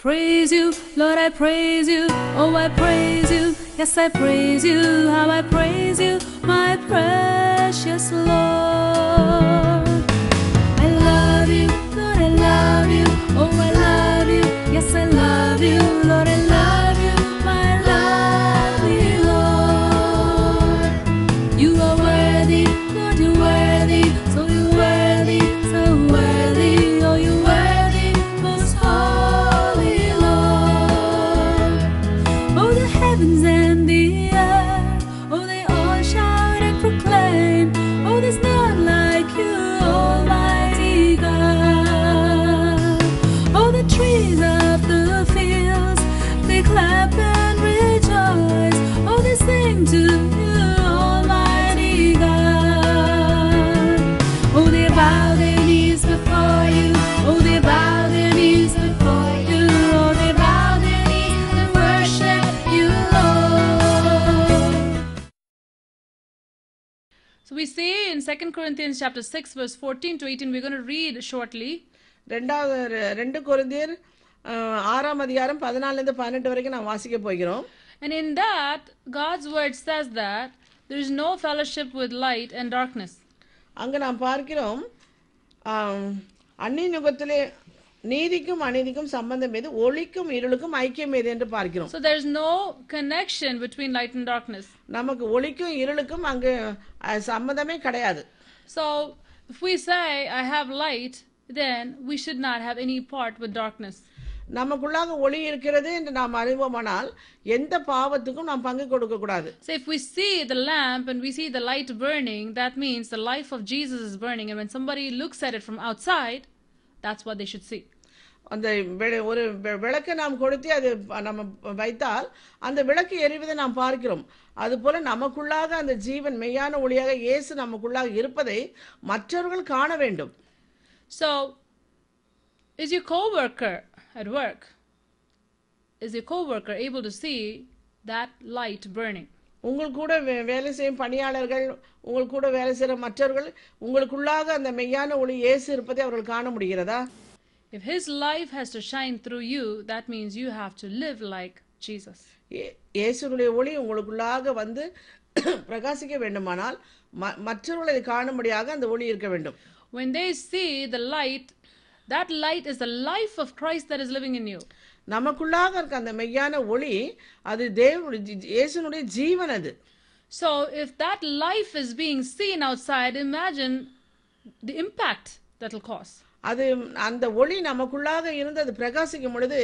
praise you, Lord, I praise you. Oh, I praise you. Yes, I praise you. How I praise you, my precious Lord. I love you, Lord, I love you. Oh, I love you. Yes, I love you, Lord, I love you, my lovely Lord. You are worthy, Lord, you're worthy. So you're worthy, so worthy. Oh, you're worthy, most holy Lord. Oh, the heavens and the earth, oh, they all shout and proclaim, oh, there's none like you, Almighty God. Oh, the trees of the fields, they clap and rejoice, oh, they sing to you, Almighty God. Oh, they bow their knees before you, oh, they bow their knees before you, oh, they bow their knees and worship you, Lord. So we see in 2 Corinthians chapter 6 verse 14 to 18, we're going to read shortly. ரெண்டு கொரிந்தியர் 6ஆம் அதிகாரம் 14 18 வரைக்கும் நான் வாசிக்க போகிறோம். And in that, God's word says that there is no fellowship with light and darkness. அங்க நாம் பார்க்கிறோம் அந்நிய யுகத்திலே நீதிக்கும் அநீதிக்கும் சம்பந்தம் எது, ஒளிக்கும் இருளுக்கும் ஐக்கியம் எது என்று பார்க்கிறோம். So there is no connection between light and darkness. நமக்கு ஒளிக்கும் இருளுக்கும் அங்கு சம்பந்தமே கிடையாது. So if we say I have light, then we should not have any part with darkness. நமக்குள்ளாக ஒளி இருக்கிறது என்று நாம் அறிவோமானால் எந்த பாவத்துக்கும் நாம் பங்கு கொடுக்க கூடாது. So if we see the lamp and we see the light burning, that means the life of Jesus is burning, and when somebody looks at it from outside, that's what they should see. அந்த ஒரு விளக்கை நாம் கொடுத்து அது நம்ம வைத்தால் அந்த விளக்கு எரிவதை நாம் பார்க்கிறோம். அதுபோல நமக்குள்ளாக அந்த ஜீவன் மெய்யான ஒளியாக இயேசு நமக்குள்ளாக இருப்பதை மற்றவர்கள் காண வேண்டும். So is your co-worker at work, is your co-worker able to see that light burning? உங்கள் கூட வேலை செய்யும் பணியாளர்கள், உங்கள் கூட வேலை செய்கிற மற்றவர்கள் உங்களுக்குள்ளாக அந்த மெய்யான ஒளி இயேசு இருப்பதை அவர்கள் காண முடிகிறதா? If his life has to shine through you, that means you have to live like Jesus. இயேசுடைய ஒளி உங்களுக்குள்ளாக வந்து பிரகாசிக்க வேண்டுமானால் மற்றவர்களை காணும்படியாக அந்த ஒளி இருக்க வேண்டும். When they see the light, that light is the life of Christ that is living in you. நமக்குள்ளாக இருக்க அந்த மெய்யான ஒளி அது தேவனுடைய இயேசுனுடைய ஜீவன் அது. So if that life is being seen outside, imagine the impact that will cause. அது அந்த ஒளி நமக்குள்ளாக இருந்து அது பிரகாசிக்கும் பொழுது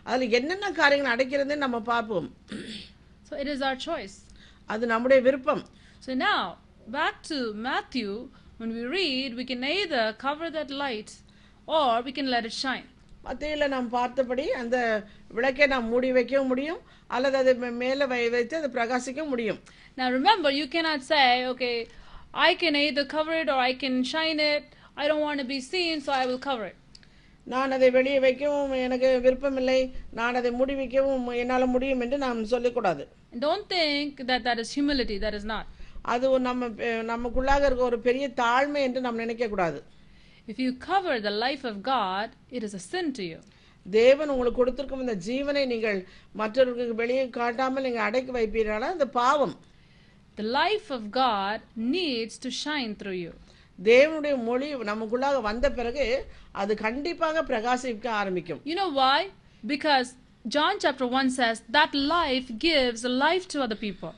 அதில் என்னென்ன காரியங்கள் நடக்கிறதுன்னு நம்ம பார்ப்போம். So it is our choice. அது நம்முடைய விருப்பம். So now back to Matthew, when we read, we can either cover that light or we can let it shine. மத்தேயுல நாம் பார்த்தபடி அந்த விளக்கை நாம் மூடி வைக்கவும் முடியும் அல்லது அதை மேலே வைத்து அது பிரகாசிக்க முடியும். Now remember, you cannot say, okay, I can either cover it or I can shine it. I don't want to be seen, so I will cover it. நான் அதை வெளியே வைக்கவும் எனக்கு விருப்பமில்லை, நான் அதை மூடி வைக்கவும் என்னால் முடியும் என்று நாம் சொல்லக்கூடாது. Don't think that that is humility. That is not. அது நமக்குள்ளாக இருக்க ஒரு பெரிய தாழ்மை என்று நாம் நினைக்கக்கூடாது. If you cover the life of God, it is a sin to you. தேவன் உங்களுக்கு கொடுத்திருக்கும் இந்த ஜீவனை நீங்கள் மற்றவர்களுக்கு வெளியே காட்டாமல் நீங்கள் அடக்கி வைப்பீர்களா அந்த பாவம். The life of God needs to shine through you. தேவனுடைய மொழி நமக்குள்ளாக வந்த பிறகு அது கண்டிப்பாக பிரகாசிக்க ஆரம்பிக்கும். You know why? Because John chapter 1 says that life gives life to other people.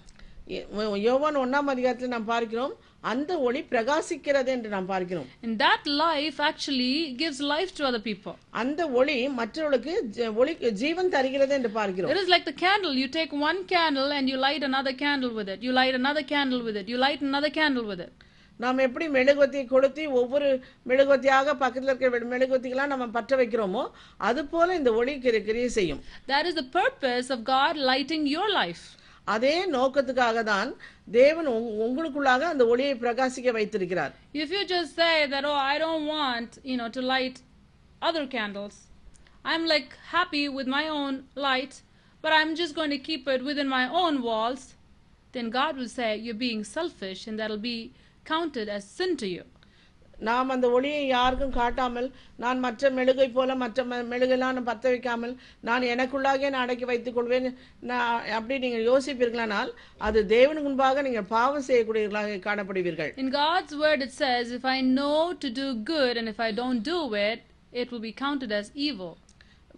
யோவான் 1ஆம் அதிகாரத்தில் நாம் பார்க்கிறோம் அந்த ஒளி பிரகாசிக்கிறது என்று நாம் பார்க்கிறோம். And that life actually gives life to other people. அந்த ஒளி மற்றவர்களுக்கு ஒளி ஜீவன் தருகிறது என்று பார்க்கிறோம். It is like the candle. You take one candle and you light another candle with it. You light another candle with it. You light another candle with it. நாம் எப்படி மெழுகுவர்த்தி கொளுத்தி ஒவ்வொரு மெழுகுவர்த்தியாக பக்கத்தில் இருக்கிற மெழுகுவர்த்திகளாக நம்ம பற்ற வைக்கிறோமோ அதுபோல இந்த ஒளி கிரியை செய்யும். That is the purpose of God lighting your life. அதே நோக்கத்துக்காக தான் தேவன் உங்களுக்குள்ளாக அந்த ஒளியை பிரகாசிக்க வைத்திருக்கிறார். If you just say that, oh, I don't want, to light other candles. I'm like happy with my own light, but I'm just going to keep it within my own walls, then God will say you're being selfish and that'll be counted as sin to you. நாம் அந்த ஒளியை யாருக்கும் காட்டாமல், நான் மற்ற மெழுகை போல மற்ற மெழுகெல்லாம் நான் பற்ற வைக்காமல், நான் எனக்குள்ளாகவே நான் அடக்கி வைத்துக் கொள்வேன், நான் அப்படி நீங்கள் யோசிப்பீர்களானால் அது தேவனுக்கு முன்பாக நீங்கள் பாவம் செய்யக்கூடியவர்களாக காணப்படுவீர்கள். In God's word it says, if I know to do good and if I don't do it, it will be counted as evil.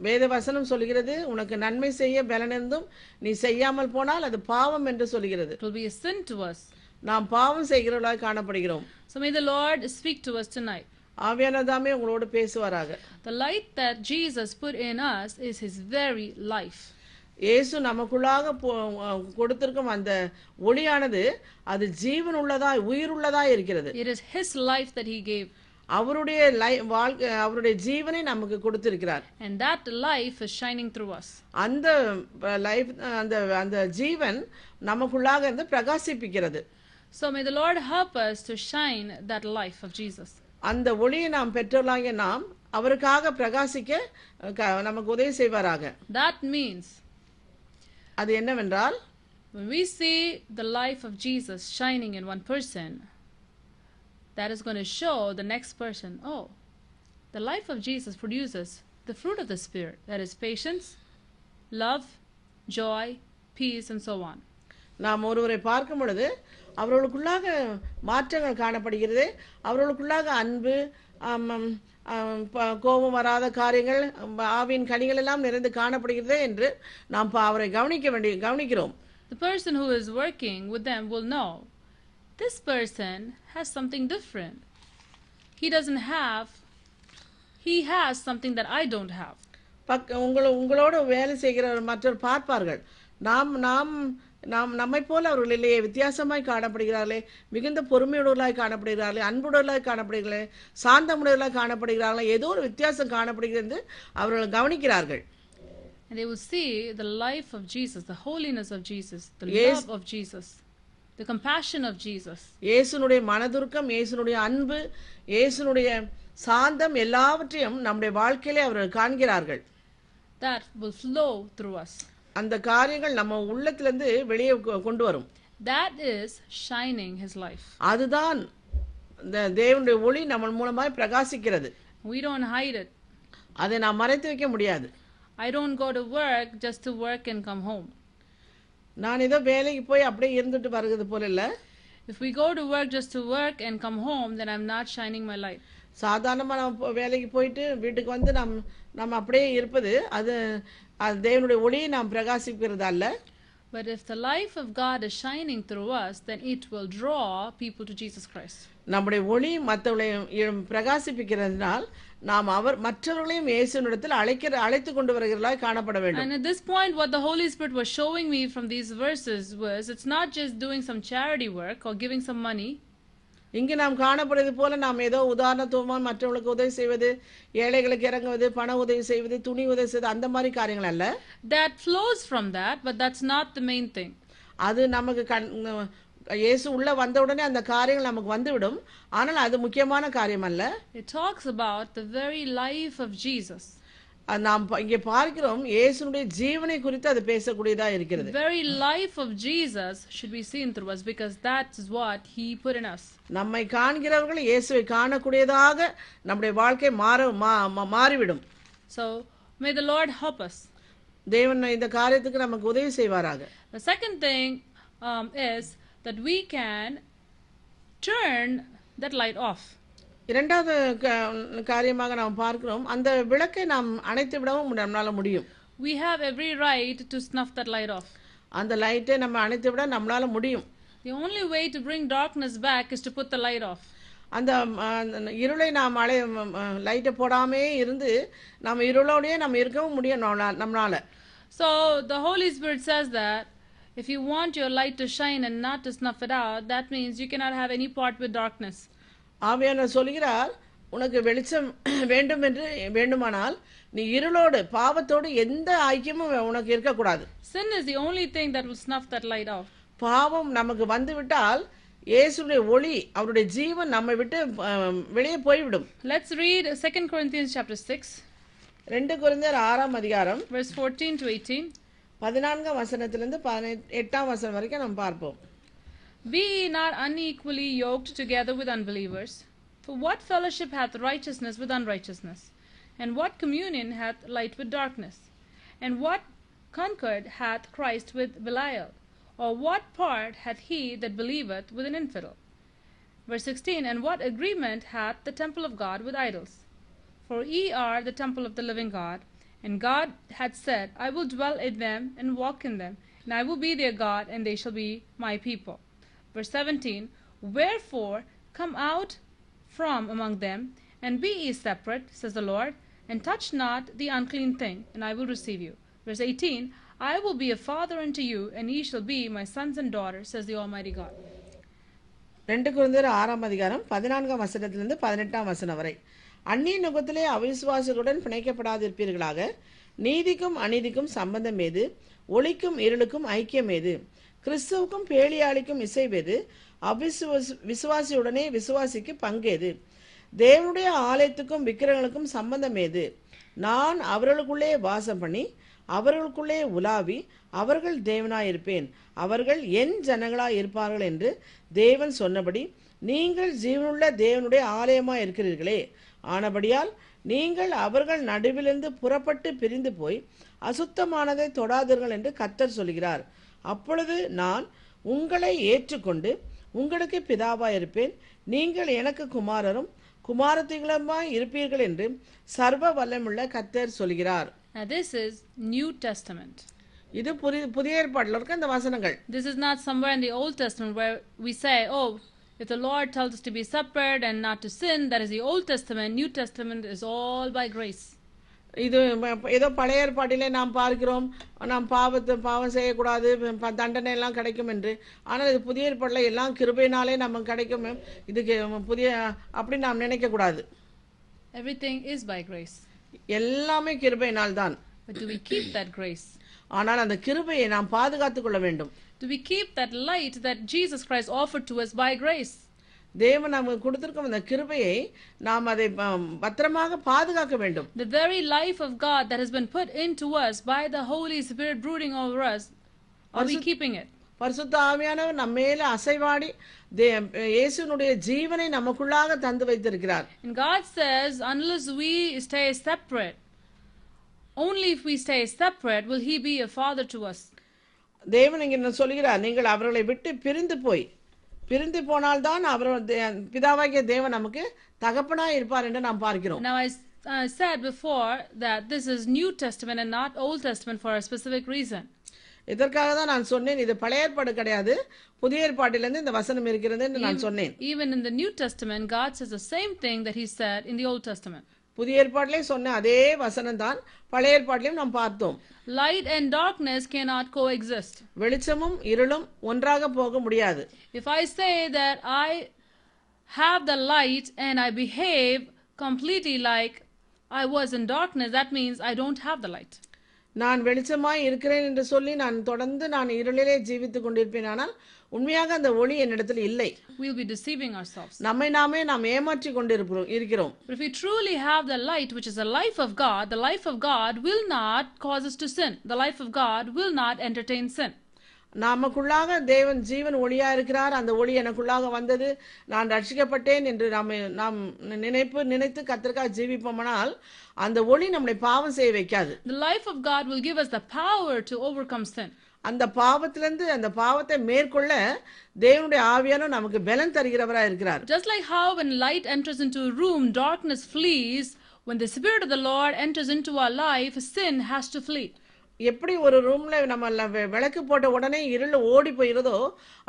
வேத வசனம் சொல்கிறது, உனக்கு நன்மை செய்ய பலனிருந்தும் நீ செய்யாமல் போனால் அது பாவம் என்று சொல்கிறது. It will be a sin to us. நாம் பாவம் செய்கிறவர்களாக காணப்படுகிறோம். So may the Lord speak to us tonight. ஆவியானவர்தாமே உங்களோடு பேசுவாராக. The light that Jesus put in us is his very life. இயேசு நமக்குள்ளாக கொடுத்திருக்கும் அந்த ஒளியானது அது ஜீவன் உள்ளதா உயிர் உள்ளதா இருக்கிறது. It is his life that he gave. அவருடைய அவருடைய ஜீவனை நமக்கு கொடுத்திருக்கிறார். And that life is shining through us. அந்த லைஃப் அந்த ஜீவன் நமக்குள்ளாக இருந்து பிரகாசிப்பிக்கிறது. So may the Lord help us to shine that life of Jesus. அந்த ஒளியை நாம் பெற்றவர்களாகிய நாம் அவருக்காக பிரகாசிக்க நமக்கு உதவி செய்வாராக. That means அது என்னவென்றால், when we see the life of Jesus shining in one person, that is going to show the next person, oh, the life of Jesus produces the fruit of the Spirit, that is patience, love, joy, peace, and so on. நாம் ஒருவரை பார்க்கும் பொழுது அவர்களுக்குள்ளாக மாற்றங்கள் காணப்படுகிறது. அவர்களுக்குள்ளாக அன்பு, கோபம் வராத காரியங்கள், ஆவியின் கனிகள் எல்லாம் நிறைந்து காணப்படுகிறது என்று நாம் அவரை கவனிக்கிறோம். The person who is working with them will know this person has something different. He has something that I don't have. உங்களோட வேலை செய்கிற மற்றவர் பார்ப்பார்கள், நம்மை போல அவர்கள் இல்லையே, வித்தியாசமாய் காணப்படுகிறார்களே, மிகுந்த பொறுமையுடையவர்களாய் காணப்படுகிறார்களே, அன்புடையவர்களாய் காணப்படுகிறார்களே, சாந்தமுடையவர்களாய் காணப்படுகிறார்களே, ஏதோ ஒரு வித்தியாசம் காணப்படுகிறது அவர்கள் கவனிக்கிறார்கள். And they will see the life of Jesus, the holiness of Jesus, the love of Jesus, the compassion of Jesus. இயேசுனுடைய மனதுருக்கம், இயேசுனுடைய அன்பு, இயேசுனுடைய சாந்தம் எல்லாவற்றையும் நம்முடைய வாழ்க்கையிலே அவர்கள் காண்கிறார்கள். That will flow through us. அந்த காரியங்கள் நம்ம உள்ளத்திலிருந்து வெளியே கொண்டு வரும். That is shining his life. அதுதான் தேவனுடைய ஒளி நம்ம மூலமாய் பிரகாசிக்கிறது. We don't hide it. அதை நாம் மறைத்து வைக்க முடியாது. I don't go to work just to work and come home. நான் ஏதோ வேலைக்கு போய் அப்படியே இருந்துட்டு வருகிறது போல இல்ல. If we go to work just to work and come home, then I'm not shining my light. சாதாரணமா நம்ம வேலைக்கு போயிட்டு வீட்டுக்கு வந்து நம்ம அப்படியே இருப்பது அது தேவனுடைய ஒளியை நாம் பிரகாசிக்கிறது அல்ல. But if the life of God is shining through us, then it will draw people to Jesus Christ. நம்முடைய ஒளி மற்றவர்களை பிரகாசிப்பிக்கிறதுனால் நாம் மற்றவர்களையும் இயேசுவினிடத்தில் அழைத்து கொண்டு வருகிறவர்களாய் காணப்பட வேண்டும். And at this point, what the Holy Spirit was showing me from these verses was, it's not just doing some charity work or giving some money. இங்கு நாம் காணப்படுவது போல நாம் ஏதோ உதாரணத்துவமாக மற்றவர்களுக்கு உதவி செய்வது, ஏழைகளுக்கு இறங்குவது, பண உதவி செய்வது, துணி உதவி செய்வது, அந்த மாதிரி காரியங்கள் அல்ல. That flows from that, but that's not the main thing. அது நமக்கு இயேசு உள்ள வந்தவுடனே அந்த காரியங்கள் நமக்கு வந்துவிடும். ஆனால் அது முக்கியமான காரியம் அல்ல. It talks about the very life of Jesus. நாம் இங்கே பார்க்கிறோம், இயேசுனுடைய ஜீவனை குறித்து அது பேசக்கூடியதா இருக்கிறது. The very life of Jesus should be seen through us, because that is what he put in us. நம்மை காண்கிறவர்கள் இயேசுவை காணக்கூடியதாக நம்முடைய வாழ்க்கை மாறிவிடும். So may the Lord help us. தேவன் இந்த காரியத்துக்கு நமக்கு உதவி செய்வாராக. The second thing is that we can turn that light off. இரண்டாவது காரியமாக நாம் பார்க்கிறோம், அந்த விளக்கை நாம் அணைத்து விடவும் நம்மளால முடியும். We have every right to snuff that light off. அந்த லைட்டை நம்ம அணைத்து விட நம்மளால முடியும். The only way to bring darkness back is to put the light off. அந்த இருளை நாம் லைட்டை போடாமே இருந்து நம்ம இருளோடயே நம்ம இருக்கவும் முடியும் நம்மளால. So the Holy Spirit says that if you want your light to shine and not to snuff it out, that means you cannot have any part with darkness. ஆவியானவர் சொல்கிறார், உனக்கு வெளிச்சம் வேண்டும் என்று வேண்டுமானால் நீ இருளோடு பாவத்தோடு எந்த ஐக்கியமும் உனக்கு இருக்கக்கூடாது. Sin is the only thing that will snuff that light off. பாவம் நமக்கு வந்துவிட்டால் இயேசுவின் ஒளி, அவருடைய ஜீவன் நம்மை விட்டு வெளியே போய்விடும். Let's read 2 Corinthians chapter 6. 2 கொரிந்தியர் 6ஆம் அதிகாரம் verse 14 to 18. 14ஆம் வசனத்திலிருந்து 18ஆம் வசனம் வரைக்கும் நாம் பார்ப்போம். Be ye not unequally yoked together with unbelievers. For what fellowship hath righteousness with unrighteousness? And what communion hath light with darkness? And what concord hath Christ with Belial? Or what part hath he that believeth with an infidel? Verse 16, and what agreement hath the temple of God with idols? For ye are the temple of the living God, and God hath said, I will dwell in them and walk in them, and I will be their God, and they shall be my people. Verse 17, wherefore come out from among them, and be ye separate, says the Lord, and touch not the unclean thing, and I will receive you. Verse 18, I will be a father unto you, and ye shall be my sons and daughters, says the Almighty God. 2 கொரிந்தியர் 6ஆம் அதிகாரம் 14ஆம் வசனத்திலிருந்து 18ஆம் வசனம் வரை. அந்நிய நுகத்திலே அவிசுவாசிகளுடன் பிணைக்கப்படாதிருப்பீர்களாக. நீதிக்கும் அநீதிக்கும் சம்பந்தம் ஏது? ஒளிக்கும் இருளுக்கும் ஐக்கியம் ஏது? கிறிஸ்துவுக்கும் பேலியாளிக்கும் இசைவேது? விசுவாசியுடனே விசுவாசிக்கு பங்கேது? தேவனுடைய ஆலயத்துக்கும் விக்கிரகங்களுக்கும் சம்பந்தம் ஏது? நான் அவர்களுக்குள்ளே வாசம் பண்ணி அவர்களுக்குள்ளே உலாவி அவர்கள் தேவனாயிருப்பேன், அவர்கள் என் ஜனங்களாய் இருப்பார்கள் என்று தேவன் சொன்னபடி நீங்கள் ஜீவனுள்ள தேவனுடைய ஆலயமாய் இருக்கிறீர்களே. ஆனபடியால் நீங்கள் அவர்கள் நடுவிலிருந்து புறப்பட்டு பிரிந்து போய் அசுத்தமானதை தொடாதீர்கள் என்று கர்த்தர் சொல்கிறார். அப்பொழுது நான் உங்களை ஏற்றுக்கொண்டு உங்களுக்கு பிதாவாய் இருப்பேன், நீங்கள் எனக்கு குமாரரும் குமாரத்திகளுமாய் இருப்பீர்கள் என்று சர்வ வல்லமுள்ள கர்த்தர் சொல்கிறார். Now this is New Testament. இது புதிய ஏற்பாட்டில் இருக்க இந்த வசனங்கள். This is not somewhere in the Old Testament where we say, oh, if the Lord tells us to be separate and not to sin, that is the Old Testament. New Testament is all by grace. இது ஏதோ பழைய ஏற்பாட்டிலே நாம் பார்க்கிறோம், நாம் பாவம் செய்யக்கூடாது, தண்டனை எல்லாம் கிடைக்கும் என்று. ஆனால் இது புதிய ஏற்பாட்டில் எல்லாம் கிருபையினாலே நமக்கு கிடைக்கும், இதுக்கு புதிய அப்படி நாம் நினைக்க கூடாது. Everything is by grace. எல்லாமே கிருபையினால் தான். But do we keep that grace? ஆனால் அந்த கிருபையை நாம் பாதுகாத்துக் கொள்ள வேண்டும். Do we keep that light that Jesus Christ offered to us by grace? தேவன் நமக்கு கொடுத்திருக்கும் அந்த கிருபையை நாம் அதை பத்திரமாக பாதுகாக்க வேண்டும். The very life of God that has been put into us by the Holy Spirit brooding over us, are we keeping it? பரிசுத்த ஆவியானவர் நம்ம மேல அசைவாடி இயேசுவினுடைய ஜீவனை நமக்குள்ளாக தந்து வைத்திருக்கிறார். And God says, unless we stay separate, only if we stay separate will he be a father to us. தேவன் இங்க சொல்கிறார், நீங்கள் அவர்களை விட்டு பிரிந்து போனால்தான் அவர் பிதாவாகிய தேவன் நமக்கு தகப்பனாய் இருப்பார் என்று நாம் பார்க்கிறோம். Now I said before that this is New Testament and not Old Testament for a specific reason. இதற்காக தான் நான் சொன்னேன், இது பழைய ஏற்பாடு கிடையாது, புதிய ஏற்பாட்டிலிருந்து இந்த வசனம் இருக்கிறது என்று நான் சொன்னேன். Even in the New Testament God says the same thing that he said in the Old Testament. புதிய ஏற்பாட்டிலே சொன்ன அதே வசனம் தான் பழைய ஏற்பாட்டிலும் நாம் பார்த்தோம். Light and darkness cannot coexist. வெளிச்சமும் இருளும் ஒன்றாக போக முடியாது. If I say that I have the light and I behave completely like I was in darkness, that means I don't have the light. நான் வெளிச்சமாய் இருக்கிறேன் என்று சொல்லி நான் தொடர்ந்து இருளிலே ஜீவித்துக் கொண்டிருப்பேன், ஆனால் உண்மையாக அந்த ஒளி என்னிடத்தில் இல்லை. We'll be deceiving ourselves. நம்மை நாமே நாம் ஏமாற்றிக் கொண்டிருக்கிறோம். But if we truly have the light, which is the life of God, the life of God will not cause us to sin. The life of God will not entertain sin. நமக்குள்ளாக தேவன் ஜீவன் ஒளியா இருக்கிறார், அந்த ஒளி எனக்குள்ளாக வந்தது, நான் ரட்சிக்கப்பட்டேன் என்று நாம் நினைத்து கர்த்தருக்காக ஜீவிப்போமானால் அந்த ஒளி நம்மை பாவம் செய்ய வைக்காது. The life of God will give us the power to overcome sin. அந்த பாவத்திலிருந்து அந்த பாவத்தை மேற்கொள்ள தேவனுடைய ஆவியானவர் நமக்கு பலன் தருகிறவராய் இருக்கிறார். Just like how when light enters into a room, darkness flees, when the Spirit of the Lord enters into our life, sin has to flee. எப்படி ஒரு ரூம்ல நம்ம விளக்கு போட்ட உடனே இருள் ஓடி போயிருதோ,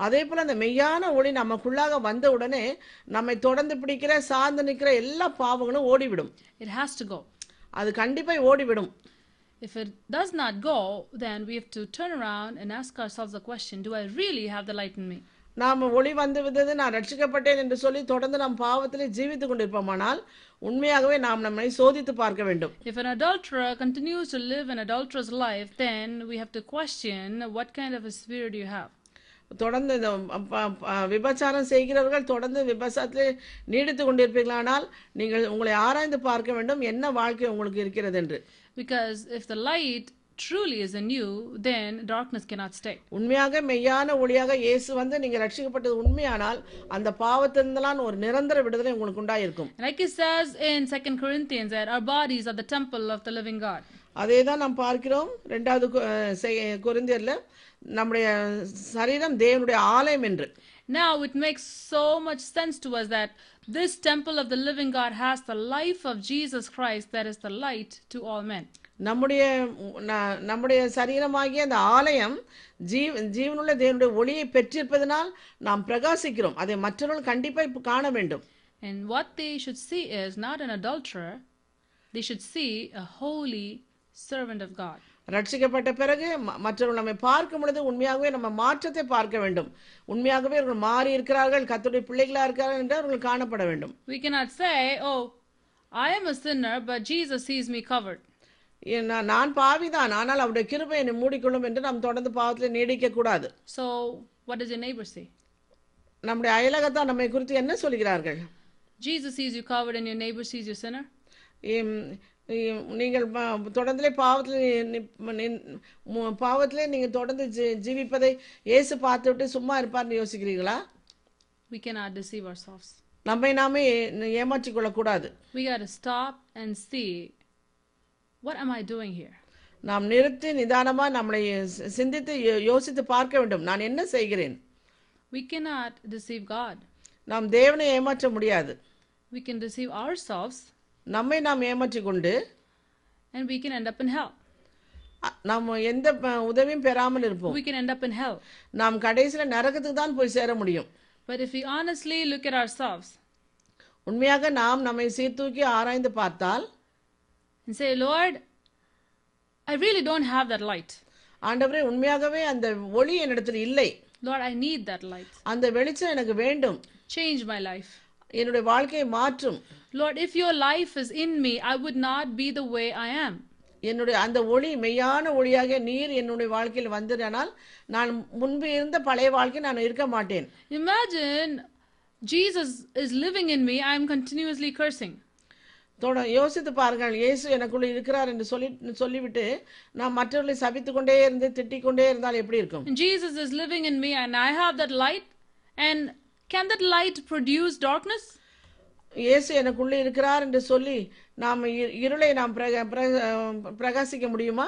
அதே போல அந்த மெய்யான ஒளி நமக்குள்ளாக வந்த உடனே நம்மை தொடர்ந்து பிடிக்கிற சார்ந்து நிற்கிற எல்லா பாவங்களும் ஓடிவிடும். It has to go. அது கண்டிப்பா ஓடிவிடும். If it does not go, then we have to turn around and ask ourselves the question, do I really have the light in me? நாம் ஒளி வந்து விட்டது, நான் ரட்சிக்கப்பட்டேன் என்று சொல்லி தொடர்ந்து நாம் பாவத்திலே ஜீவித்துக் கொண்டிருப்போமானால் உண்மையாகவே நாம் நம்மை சோதித்து பார்க்க வேண்டும். If an adulterer continues to live an adulterous life, then we have to question what kind of a spirit you have. தொடர்ந்து விபச்சாரம் செய்கிறவர்கள் தொடர்ந்து விபச்சாரத்திலே நீடித்துக் கொண்டிருப்பீர்களானால் நீங்கள் உங்களை ஆராய்ந்து பார்க்க வேண்டும், என்ன வாழ்க்கை உங்களுக்கு இருக்கிறது என்று. Because if the light truly is in you, then darkness cannot stay. உண்மையாக மெய்யான ஒளியாக இயேசு வந்து நீங்க ரட்சிக்கப்பட்டது உண்மையானால் அந்த பாவத்திலிருந்தெல்லாம் ஒரு நிரந்தர விடுதலை உங்களுக்கு உண்டாயிருக்கும். Like it says in 2 Corinthians that our bodies are the temple of the living God. அதே தான் நாம் பார்க்கிறோம் 2வது கொரிந்தியர்ல நம்முடைய சரீரம் தேவனுடைய ஆலயம் என்று. Now it makes so much sense to us that this temple of the living God has the life of Jesus Christ, that is the light to all men. நம்முடைய சரீரமாகிய அந்த ஆலயம் ஜீவனுள்ள தேவனுடைய ஒளியை பெற்றிருப்பதனால் நாம் பிரகாசிக்கிறோம். அதை மற்றவர்கள் கண்டிப்பாக காண வேண்டும். And what they should see is not an adulterer, they should see a holy servant of God. ரட்சிக்கப்பட்ட பிறகு மற்றவர்கள் நம்மை பார்க்கும் பொழுது உண்மையாகவே நம்ம மாற்றத்தை பார்க்க வேண்டும். உண்மையாகவே அவர்கள் மாறி இருக்கிறார்கள், கர்த்தருடைய பிள்ளைகளா இருக்கிறார்கள் என்று அவர்கள் காணப்பட வேண்டும். We cannot say, oh, I am a sinner but Jesus sees me covered. நான் பாவிதான், ஆனால் அவருடைய கிருபை என்னை மூடிக்கொள்ளும் என்று நாம் தொடர்ந்து பாவத்தில் நீடிக்க கூடாது. So what does your neighbor say? நம்முடைய அயலகத்தான் நம்மை குறித்து என்ன சொல்கிறார்கள்? Jesus sees you covered and your neighbor sees you sinner. நீங்கள் தொடர்ந்து பாவத்திலே நீங்க தொடர்ந்து ஜீவிப்பதை இயேசு பார்த்துவிட்டு சும்மா இருப்பார்னு யோசிக்கிறீங்களா? We cannot deceive ourselves. நம்மை நாமே ஏமாற்றிக் கொள்ளக்கூடாது. We got to stop and see, what am I doing here? நாம் நிறுத்தி நிதானமா நம்மளை சிந்தித்து யோசித்து பார்க்க வேண்டும். நான் என்ன செய்கிறேன்? We cannot deceive God. நாம் தேவனை ஏமாற்ற முடியாது. We can deceive ourselves. நம்மை நாம் ஏமாற்றிக் கொண்டு and we can end up in hell. நாம் எந்த உதவியும் பெறாமல் இருப்போம். We can end up in hell. நாம் கடைசில நரகத்துக்கு தான் போய் சேர முடியும். But if we honestly look at ourselves, உண்மையாக நாம் நம்மை சீர்தூக்கி ஆராய்ந்து பார்த்தால் and say, Lord, I really don't have that light. ஆண்டவரே உண்மையாகவே அந்த ஒளி என்னிடத்தில் இல்லை. Lord, I need that light. அந்த வெளிச்சம் எனக்கு வேண்டும். Change my life. என்னுடைய வாழ்க்கையை மாற்றும். Lord, if your life is in me, I would not be the way I am. என்னுடைய அந்த ஒளி மெய்யான ஒளியாக நீர் என்னுடைய வாழ்க்கையில் வந்ததனால் நான் முன்பு இருந்த பழைய வாழ்க்கை நான் இருக்க மாட்டேன். Imagine Jesus is living in me, I am continuously cursing. யோசித்து பாருங்கள், இயேசு எனக்குள்ள இருக்கிறார் என்று சொல்லிவிட்டு நான் மற்றவர்களை சபித்துக் கொண்டே இருந்து திட்டிக் கொண்டே இருந்தால் எப்படி இருக்கும்? Jesus is living in me and I have that light, and can that light produce darkness? இயேசு எனக்குள்ள இருக்கிறார் என்று சொல்லி நாம் இருளை நாம் பிரகாசிக்க முடியுமா?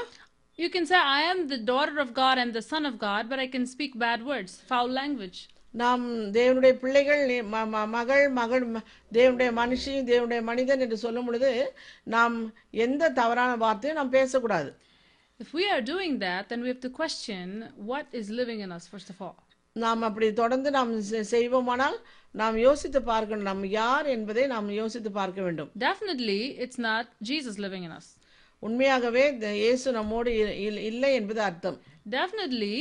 You can say, I am the daughter of God and the son of God, but I can speak bad words, foul language. நாம் தேவனுடைய பிள்ளைகள், மகள் தேவனுடைய மனுஷி, தேவனுடைய மனிதன் என்று சொல்லும் பொழுது நாம் எந்த தவறான வார்த்தையும் நாம் பேசக்கூடாது. If we are doing that, then we have to question what is living in us first of all. நாம் அப்படி தொடர்ந்து நாம் செய்வோமானால் நாம் யோசித்து பார்க்கணும், நாம் யார் என்பதை நாம் யோசித்து பார்க்க வேண்டும். Definitely it's not Jesus living in us. உண்மையாகவே இயேசு நம்மோடு இல்லை என்பது அர்த்தம். Definitely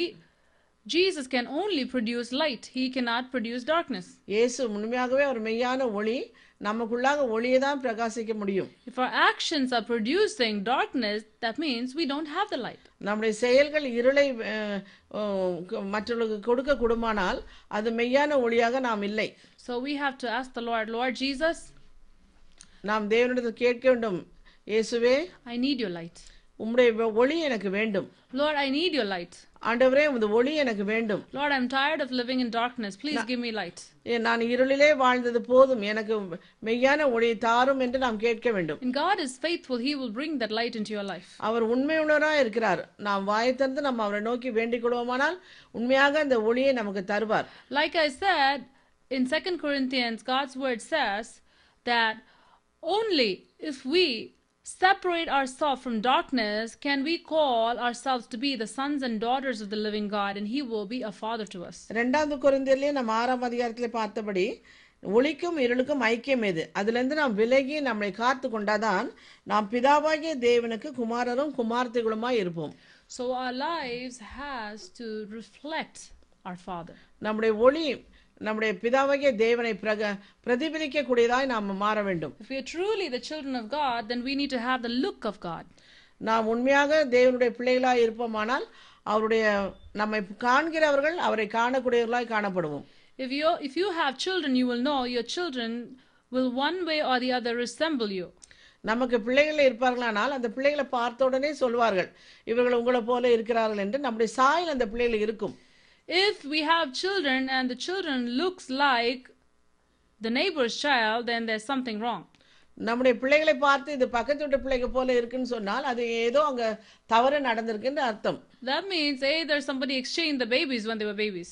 Jesus can only produce light, he cannot produce darkness. இயேசு உண்மையாகவே ஒரு மெய்யான ஒளி, நமக்குள்ளாக ஒளியை தான் பிரகாசிக்க முடியும். If our actions are producing darkness, that means we don't have the light. நம்முடைய செயல்கள் இருளை மற்றவர்களுக்கு கொடுக்க கூடுமானால் அது மெய்யான ஒளியாக நாம் இல்லை. So we have to ask the Lord Jesus, நாம் தேவனிடத்தில் கேட்க வேண்டும், இயேசுவே, I need your light. உம்முடைய ஒளி எனக்கு வேண்டும். Lord, I need your light. ஆண்டவரே, உம்முடைய ஒளி எனக்கு வேண்டும். Lord, I'm tired of living in darkness. Please give me light. நான் இருளிலே வாழ்ந்தது போதும், எனக்கு மெய்யான ஒளியை தாரும் என்று நாம் கேட்க வேண்டும். And God is faithful, he will bring that light into your life. அவர் உண்மையுள்ளவராய் இருக்கிறார். நாம் வாயை திறந்து நாம் அவரை நோக்கி வேண்டிக் கொள்வோமானால் உண்மையாக அந்த ஒளியை நமக்கு தருவார். Like I said, in 2 Corinthians, God's word says that only if we separate ourselves from darkness can we call ourselves to be the sons and daughters of the living God, and he will be a father to us. 2 கொரிந்தியரிலே நாம் 6ஆம் அதிகாரத்திலே பார்த்தபடி ஒளிக்கும் இருளுக்கும் ஐக்கியம் எது? அதிலிருந்து நாம் விலகி நம்மை காத்து கொண்டாதான் நாம் பிதாவாகிய தேவனுக்கு குமாரரும் குமார்த்திகளுமாய் இருப்போம். So our lives has to reflect our Father. நம்முடைய ஒளி நம்முடைய பிதாவாகிய தேவனை பிரதிபலிக்க கூடியதாய் நாம் மாற வேண்டும். If we are truly the children of God, then we need to have the look of God. நாம் உண்மையாக தேவனுடைய பிள்ளைகளாய் இருப்போமானால் அவருடைய நம்மை காண்கிறவர்கள் அவரை காணக்கூடியவர்களாய் காணப்படுவோம். If you have children, you will know your children will one way or the other resemble you. நமக்கு பிள்ளைகள் இருப்பார்களானால் அந்த பிள்ளைகளை பார்த்த உடனே சொல்வார்கள் இவர்கள் உங்களை போல இருக்கிறார்கள் என்று நம்முடைய சாயல் அந்த பிள்ளைகள் இருக்கும். If we have children and the children looks like the neighbor's child, then there's something wrong. நம்முடைய பிள்ளைகளை பார்த்து இது பக்கத்து வீட்டு பிள்ளைங்க போல இருக்குன்னு சொன்னால் அது ஏதோ அங்க தவறு நடந்திருக்குன்னு அர்த்தம். That means either somebody exchanged the babies when they were babies.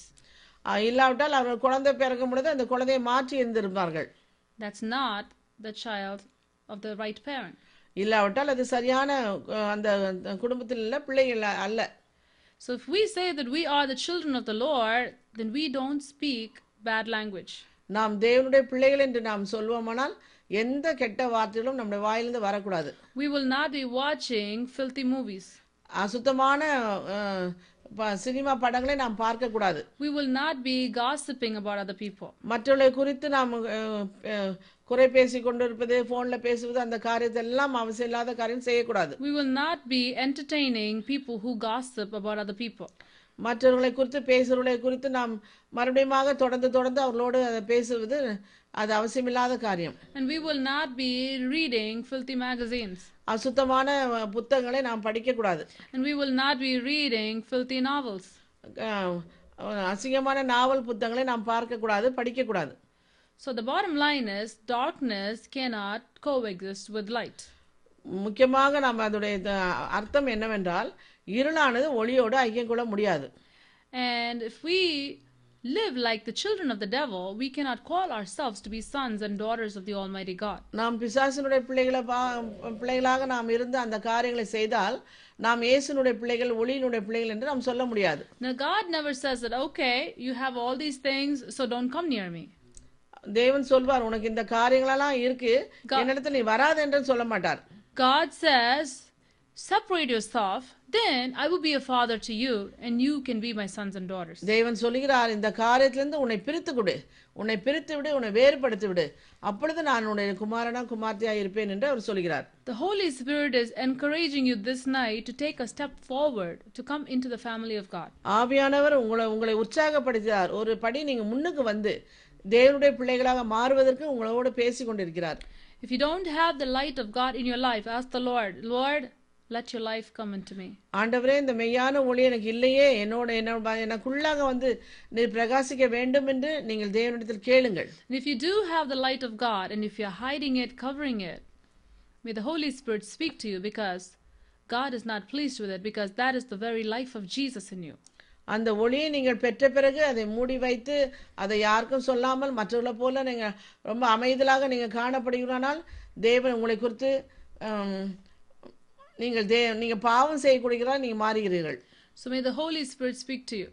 இல்லாவிட்டால் அவர்கள் குழந்தை பிறக்கும் பொழுது அந்த குழந்தையை மாற்றி இருந்திருப்பார்கள். That's not the child of the right parent. இல்லாவிட்டால் அது சரியான அந்த குடும்பத்தில் உள்ள பிள்ளைகள் அல்ல. So if we say that we are the children of the Lord, then we don't speak bad language. நாம் தேவனுடைய பிள்ளைகள் என்று நாம் சொல்வோமானால் எந்த கெட்ட வார்த்தைகளும் நம்முடைய வாயிலிருந்து வரக்கூடாது. We will not be watching filthy movies. அசுத்தமான சினிமா படங்களை நாம் பார்க்க கூடாது. We will not be gossiping about other people. மற்றவர்களை குறித்து நாம் குறை பேசிக் கொண்டிருப்பது, போன்ல பேசுவது, அந்த காரியத்தை எல்லாம் அவசியம் இல்லாத காரியம் செய்யக்கூடாது. We will not be entertaining people who gossip about other people. மற்றவர்களை குறித்து பேசுறவர்களை குறித்து நாம் மறுபடியும் தொடர்ந்து அவர்களோடு அதை பேசுவது அது அவசியமில்லாத காரியம். And we will not be reading filthy magazines. அசுத்தமான புத்தகங்களை நாம் படிக்க கூடாது. And we will not be reading filthy novels. அசிங்கமான நாவல் புத்தகங்களை நாம் பார்க்க கூடாது, படிக்க கூடாது. So the bottom line is darkness cannot coexist with light. முக்கியமாக நாம் அதோடைய அர்த்தம் என்னவென்றால் இருளானது ஒளியோடு ஐக்கியம் கொள்ள முடியாது. And if we live like the children of the devil, we cannot call ourselves to be sons and daughters of the Almighty God. நாம் பிசாசினுடைய பிள்ளைகளாக நாம் இருந்து அந்த காரியங்களை செய்தால் நாம் இயேசுனுடைய பிள்ளைகள், ஒளியினுடைய பிள்ளைகள் என்று நாம் சொல்ல முடியாது. Now God never says that, okay, you have all these things, so don't come near me. தேவன் சொல்வார் உனக்கு இந்த காரியங்களெல்லாம் இருக்கு, என்னிடத்தில் நீ வராத என்று சொல்ல மாட்டார். God says, separate yourself, then I will be a father to you and you can be my sons and daughters. தேவன் சொல்கிறார் இந்த காரியத்திலிருந்து உன்னை பிரித்து கொடு, உன்னை பிரித்து விடு, உன்னை வேறுபடுத்தி விடு, அப்பொழுது நான் உன்னுடைய குமாரனா குமார்த்தியா இருப்பேன் என்று அவர் சொல்கிறார். The Holy Spirit is encouraging you this night to take a step forward to come into the family of God. ஆவியானவர் உங்களை உற்சாகப்படுத்துகிறார். ஒரு படி நீங்க முன்னுக்கு வந்து தேவனுடைய பிள்ளைகளாக மாறுவதற்கு உங்களோடு பேசிக் கொண்டிருக்கிறார். If you don't have the light of God in your life, ask the Lord, Lord, let your life come into me. ஆண்டவரே இந்த மெய்யான ஒளி எனக்கு இல்லையே, எனக்குள்ளாக வந்து நீர் பிரகாசிக்க வேண்டும் என்று நீங்கள் தேவனிடத்தில் கேளுங்கள். And if you do have the light of God and if you are hiding it, covering it, may the Holy Spirit speak to you because God is not pleased with it, because that is the very life of Jesus in you. அந்த ஒளியை நீங்கள் பெற்ற பிறகு அதை மூடி வைத்து அதை யாருக்கும் சொல்லாமல் மற்றவர்களை போல நீங்க ரொம்ப அமைதலாக நீங்க காணப்படுகிறானால் தேவன் உங்களை குறித்து நீங்க பாவம் செய்யக்கூடியவர்களா நீங்க மாறுகிறீர்கள். So may the Holy Spirit speak to you.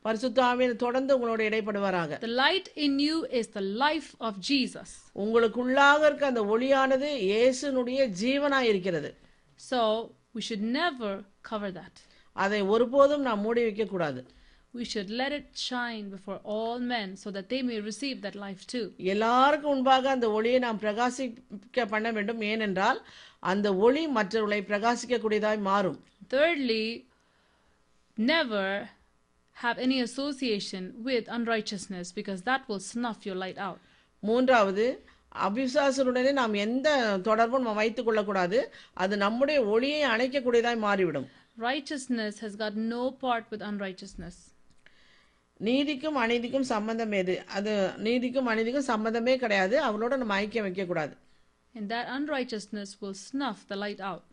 பரிசுத்த ஆவியானவர் தொடர்ந்து உங்களோட இடைப்படுவாராக. The light in you is the life of Jesus. உங்களுக்குள்ளாக இருக்க அந்த ஒளியானது இயேசுனுடைய ஜீவனாய் இருக்கிறது. So we should never cover that. அதை ஒருபோதும் நாம் மூடி வைக்க கூடாது. We should let it shine before all men so that they may receive that life too. எல்லாருக்கும் முன்பாக அந்த ஒளியை நாம் பிரகாசிக்க பண்ண வேண்டும். ஏனென்றால் அந்த ஒளி மற்றவர்களை பிரகாசிக்க கூடியதாய் மாறும். Thirdly, never have any association with unrighteousness because that will snuff your light out. மூன்றாவது, அவிசுவாசத்துடனே நாம் எந்த தொடர்பும் நாம் வைத்துக் கொள்ளக்கூடாது. அது நம்முடைய ஒளியை அணைக்கக்கூடியதாய் மாறிவிடும். Righteousness has got no part with unrighteousness. நீதிக்கும் அநீதிக்கும் சம்பந்தம் எது? அது நீதிக்கும் அநீதிக்கும் சம்பந்தமே கிடையாது. அவளோட நம்ம ஐக்கியம் வைக்க கூடாது. And that unrighteousness will snuff the light out.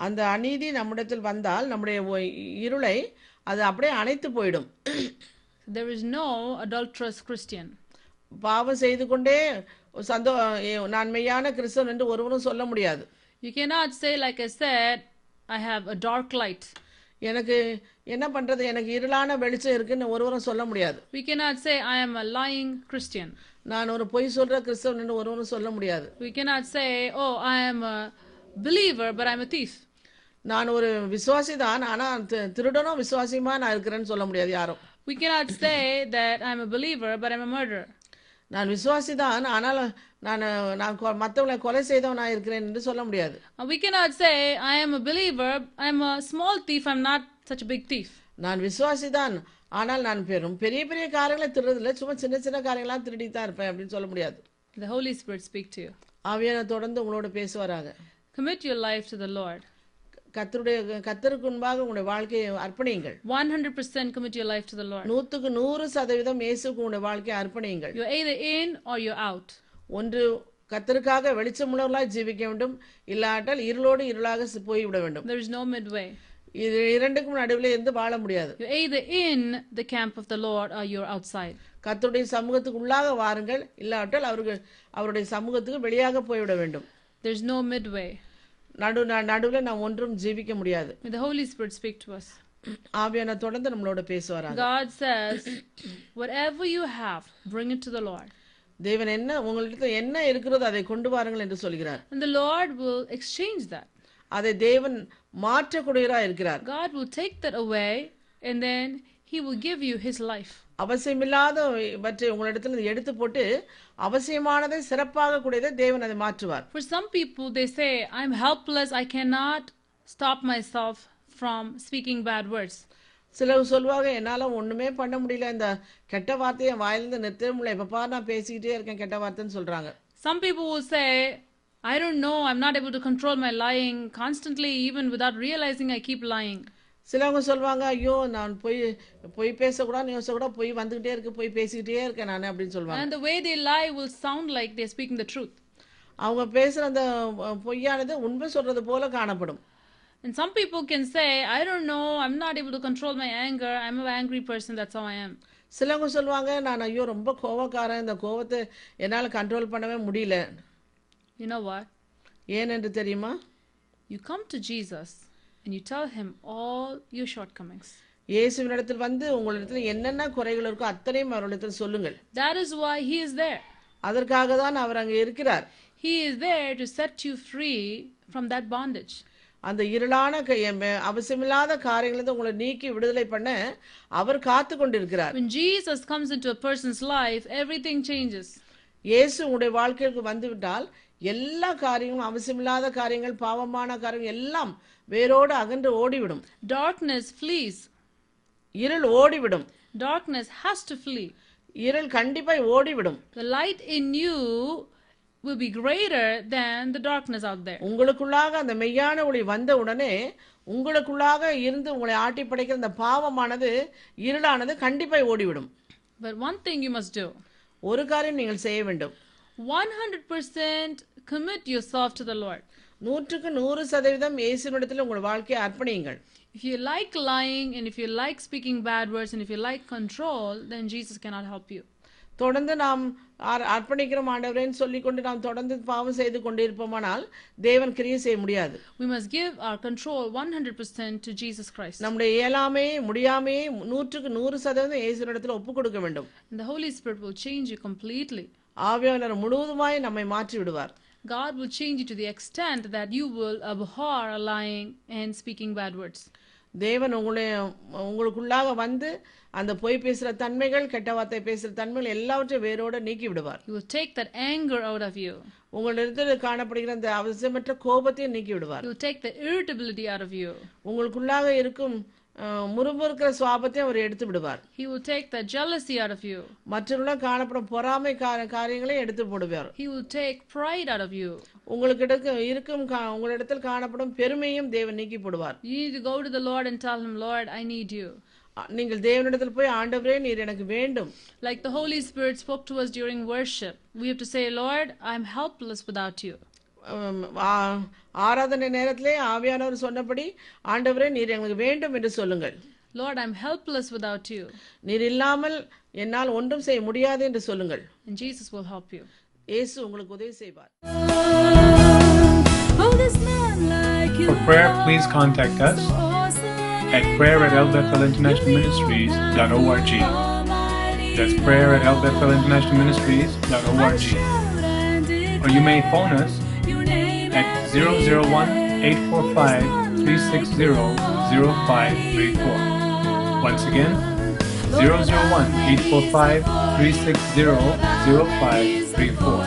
அந்த அநீதி நம்மிடத்தில் வந்தால் நம்முடைய இருளை அது அப்படியே அணைத்து போய்டும். There is no adulterous Christian. பாவம் செய்து கொண்டே நான் மெய்யான கிறிஸ்தவன் என்று ஒருவரும் சொல்ல முடியாது. You cannot say, like I said, I have a dark light. எனக்கு என்ன பண்றது, எனக்கு இருளான வெளிச்சம் இருக்குன்னு ஒருவரும் சொல்ல முடியாது. We cannot say I am a lying Christian. நான் ஒரு பொய் சொல்ற கிறிஸ்தவன் என்று ஒருவரும் சொல்ல முடியாது. We cannot say, oh, I am a believer but I am a thief. நான் ஒரு விசுவாசி தான், ஆனா திருடனும் விசுவாசியுமா நான் இருக்கிறேன்னு சொல்ல முடியாது யாரும். We cannot say that I am a believer but I am a murderer. நான் விசுவாசி தான், ஆனால் நான் மற்றவங்களை கொலை செய்தவனா இருக்கிறேன் என்று சொல்ல முடியாது. We cannot say I am a believer, I am a small thief, I am not such a big thief. நான் விசுவாசி தான், ஆனால் நான் பெரிய பெரிய காரியங்களை திருடுறதில்லை, சும்மா சின்ன சின்ன காரியங்களாம் திருடி தான் இருப்பேன் அப்படின்னு சொல்ல முடியாது. The Holy Spirit speak to you. ஆவியானவர் தொடர்ந்து உங்களோட பேசுவாராக. Commit your life to the Lord. கர்த்தருக்கு முன்பாக உங்களுடைய வாழ்க்கையை அர்ப்பணியுங்கள். 100% commit your life to the Lord. 100% இயேசுவுக்கு உங்களுடைய வாழ்க்கையை அர்ப்பணியுங்கள். You're either in or you're out. ஒன்று கர்த்தருக்காக வெளிச்சமுள்ளவர்களாய் ஜீவிக்க வேண்டும், இல்லாட்டால் இருளோடு இருளாக போய்விட வேண்டும். There is no midway. இது இரண்டுக்கும் நடுவில் இருந்து வாழ முடியாது. You're either in the camp of the Lord or you're outside. கர்த்தருடைய சமூகத்துக்கு உள்ளாக வாருங்கள், இல்லாட்டால் அவருடைய சமூகத்துக்கு வெளியாக போய்விட வேண்டும். There's no midway. நடுவில் நாம் ஒன்றும் ஜீவிக்க முடியாது. May the Holy Spirit speak to us. ஆவியானவர் தொடர்ந்து நம்மளோட பேசுவாராங்க. God says, whatever you have, bring it to the Lord. தேவன் உங்களிடத்தில் என்ன இருக்கிறதோ அதை கொண்டு வாருங்கள் என்று சொல்கிறார். And the Lord will exchange that. அதை தேவன் மாற்றக்கூடியவராய் இருக்கிறார். God will take that away and then he will give you his life. அவசியமில்லாதவற்றை உங்களிடத்தில் எடுத்து போட்டு அவசியமானதை சிறப்பாக கூடியதை தேவன் அதை மாற்றுவார். For some people they say, I'm helpless, I cannot stop myself from speaking bad words. சிலர் சொல்லுவாங்க, என்னால ஒண்ணுமே பண்ண முடியல, இந்த கெட்ட வார்த்தையை வாயிலிருந்து நிறுத்தவே முடியல, எப்பப்பா நான் பேசிக்கிட்டே இருக்கேன் கெட்ட வார்த்தைன்னு சொல்றாங்க. Some people will say, I don't know, I'm not able to control my lying constantly, even without realizing I keep lying. சிலவங்க சொல்லுவாங்க, ஐயோ நான் பொய் பேசக்கூடாது யோசிக்கக்கூடாது, பொய் வந்துகிட்டே இருக்கு, பொய் பேசிக்கிட்டே இருக்கேன் நான் அப்படின்னு சொல்லுவாங்க. And the way they lie will sound like they're speaking the truth. அவங்க பேசுற அந்த பொய்யானது உண்மை சொல்றது போல காணப்படும். And some people can say, I don't know, I'm not able to control my anger, I'm an angry person, that's how I am. சிலவங்க சொல்லுவாங்க, நான் ஐயோ ரொம்ப கோவக்காரன், இந்த கோவத்தை என்னால கண்ட்ரோல் பண்ணவே முடியல. You know what? ஏனென்று தெரியுமா? You come to Jesus and you tell him all your shortcomings. இயேசுவினிடத்தில் வந்து உங்களிடத்தில் என்னென்ன குறைகள் இருக்கோ அத்தனையும் அவரிடத்தில் சொல்லுங்கள். That is why he is there. அதற்காக தான் அவர் அங்கே இருக்கிறார். He is there to set you free from that bondage. அந்த இருளான அவசியமில்லாத காரியங்களிலிருந்து உங்களை நீக்கி விடுதலை பண்ண அவர் காத்து கொண்டிருக்கிறார். When Jesus comes into a person's life, everything changes. இயேசு உங்களுடைய வாழ்க்கைக்கு வந்துவிட்டால் எல்லா காரியங்களும் அவசியமில்லாத காரியங்கள், பாவமான காரியங்கள் எல்லாம் வேரோடு அகன்று ஓடிவிடும். Darkness flees. இருள் ஓடிவிடும். Darkness has to flee. இருள் கண்டிப்பாய் ஓடிவிடும். The light in you will be greater than the darkness out there. உங்களுக்குள்ளாக அந்த மெய்யான ஒளி வந்த உடனே உங்களுக்குள்ளாக இருந்து உங்களை ஆட்டி படைக்கிற அந்த பாவமானது, இருளானது கண்டிப்பாய் ஓடிவிடும். But one thing you must do. ஒரு காரியம் நீங்கள் செய்ய வேண்டும். 100% commit yourself to the Lord. 100% இயேசுவினிடத்தில் உங்கள் வாழ்க்கையை அர்ப்பணியுங்கள். If you like lying and if you like speaking bad words and if you like control, then Jesus cannot help you. தொடர்ந்து நாம் அர்ப்பணிக்கிறோம் ஆண்டவரேன்னு சொல்லிக்கொண்டு நாம் தொடர்ந்து பாவம் செய்து கொண்டிருப்போமானால் தேவன் கிரியை செய்ய முடியாது. We must give our control 100% to Jesus Christ. நம்முடைய இயலாமை முடியாமை 100% இயேசுவினிடத்தில் ஒப்புக் கொடுக்க வேண்டும். And the Holy Spirit will change you completely. ஆவியானவர் முழுவதுமாய் நம்மை மாற்றி விடுவார். God will change you to the extent that you will abhor lying and speaking bad words. தேவன் உங்களுக்குள்ளாக வந்து அந்த பொய் பேசுற தன்மைகள், கெட்ட வார்த்தை பேசுற தன்மைகள் எல்லாவற்றையும் வேரோட நீக்கி விடுவார். He will take that anger out of you. உங்களிடத்தில் காணப்படுகிற அந்த அவசியமற்ற கோபத்தையும் நீக்கி விடுவார். He will take the irritability out of you. உங்களுக்குள்ளாக இருக்கும் முறுமுறுக்கிற சுபாவத்தையும் அவர் எடுத்து விடுவார். He will take the jealousy out of you. மற்றவர்களால் காணப்படும் பொறாமை காரியங்களையும் எடுத்து போடுவார். He will take pride out of you. உங்களிடத்தில் காணப்படும் பெருமையும் தேவன் நீக்கி போடுவார். You need to go to the Lord and tell him, Lord, I need you. நீங்கள் தேவனிடத்தில் போய், ஆண்டவரே நீர் எனக்கு வேண்டும். Like the Holy Spirit spoke to us during worship, we have to say, Lord, I'm helpless without you. ஆராதனை நேரத்திலே ஆவியானவர் சொன்னபடி, ஆண்டவரே நீர் எனக்கு வேண்டும் என்று சொல்லுங்கள். Lord, I'm helpless without you. நீர் இல்லாமல் என்னால் ஒன்றும் செய்ய முடியாது என்று சொல்லுங்கள். And Jesus will help you. இயேசு உங்களுக்கு உதவி செய்வார். For prayer, please contact us at prayer@elbethelinternationalministries.org. That's prayer@elbethelinternationalministries.org. Or you may phone us at 001-845-360-0534. Once again, 001-845-360-0534.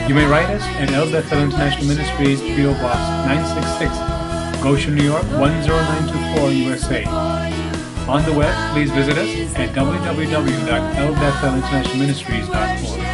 You may write us at El Bethel International Ministries, P.O. Box 966, Goshen, New York 10924, USA. On the web, please visit us at www.elbethelinternationalministries.org.